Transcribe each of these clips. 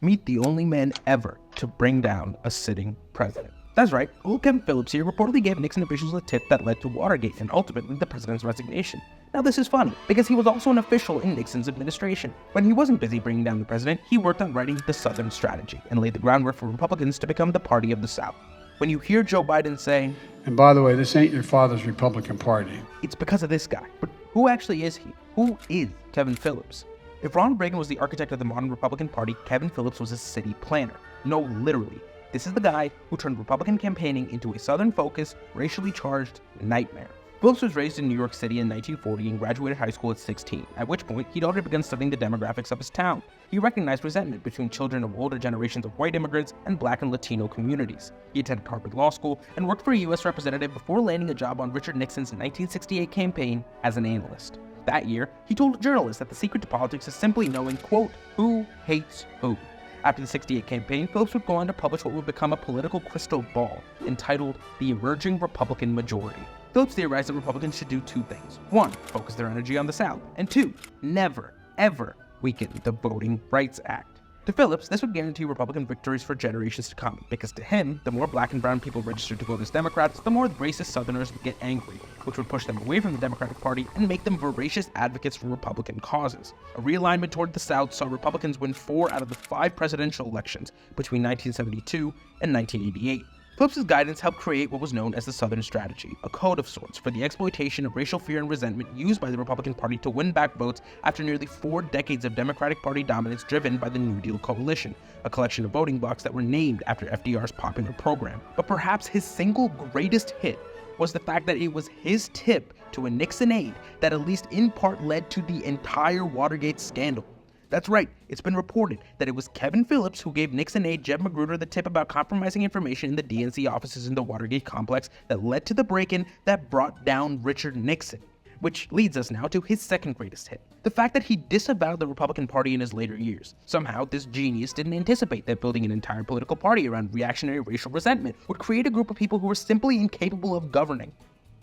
Meet the only man ever to bring down a sitting president. That's right, old Kevin Phillips here reportedly gave Nixon officials a tip that led to Watergate and ultimately the president's resignation. Now this is funny, because he was also an official in Nixon's administration. When he wasn't busy bringing down the president, he worked on writing the Southern strategy and laid the groundwork for Republicans to become the party of the South. When you hear Joe Biden say, "And by the way, this ain't your father's Republican Party," it's because of this guy. But who actually is he? Who is Kevin Phillips? If Ronald Reagan was the architect of the modern Republican Party, Kevin Phillips was a city planner. No, literally. This is the guy who turned Republican campaigning into a Southern-focused, racially charged nightmare. Phillips was raised in New York City in 1940 and graduated high school at 16, at which point he'd already begun studying the demographics of his town. He recognized resentment between children of older generations of white immigrants and Black and Latino communities. He attended Harvard Law School and worked for a U.S. representative before landing a job on Richard Nixon's 1968 campaign as an analyst. That year, he told journalists that the secret to politics is simply knowing, quote, who hates who. After the 68 campaign, Phillips would go on to publish what would become a political crystal ball entitled The Emerging Republican Majority. Phillips theorized that Republicans should do two things. One, focus their energy on the South, and two, never, ever weaken the Voting Rights Act. To Phillips, this would guarantee Republican victories for generations to come, because to him, the more Black and brown people registered to vote as Democrats, the more racist Southerners would get angry, which would push them away from the Democratic Party and make them voracious advocates for Republican causes. A realignment toward the South saw Republicans win 4 out of the 5 presidential elections between 1972 and 1988. Phillips' guidance helped create what was known as the Southern Strategy, a code of sorts for the exploitation of racial fear and resentment used by the Republican Party to win back votes after nearly 4 decades of Democratic Party dominance driven by the New Deal coalition, a collection of voting blocks that were named after FDR's popular program. But perhaps his single greatest hit was the fact that it was his tip to a Nixon aide that at least in part led to the entire Watergate scandal. That's right, it's been reported that it was Kevin Phillips who gave Nixon aide Jeb Magruder the tip about compromising information in the DNC offices in the Watergate complex that led to the break-in that brought down Richard Nixon. Which leads us now to his second greatest hit, the fact that he disavowed the Republican Party in his later years. Somehow, this genius didn't anticipate that building an entire political party around reactionary racial resentment would create a group of people who were simply incapable of governing.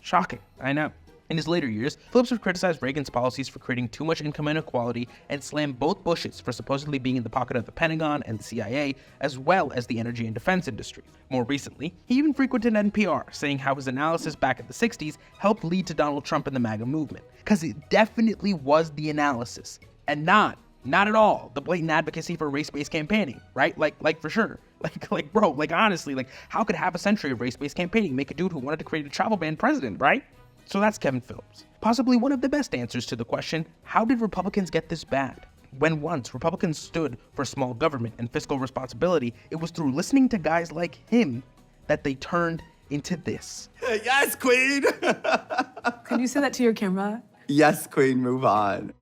Shocking, I know. In his later years, Phillips would criticize Reagan's policies for creating too much income inequality and slam both Bushes for supposedly being in the pocket of the Pentagon and the CIA, as well as the energy and defense industry. More recently, he even frequented NPR, saying how his analysis back in the 60s helped lead to Donald Trump and the MAGA movement. Because it definitely was the analysis, and not at all the blatant advocacy for race-based campaigning, right? Like for sure. Bro, honestly, how could half a century of race-based campaigning make a dude who wanted to create a travel ban president, right? So that's Kevin Phillips. Possibly one of the best answers to the question, how did Republicans get this bad? When once Republicans stood for small government and fiscal responsibility, it was through listening to guys like him that they turned into this. Yes, queen! Can you say that to your camera? Yes, queen, move on.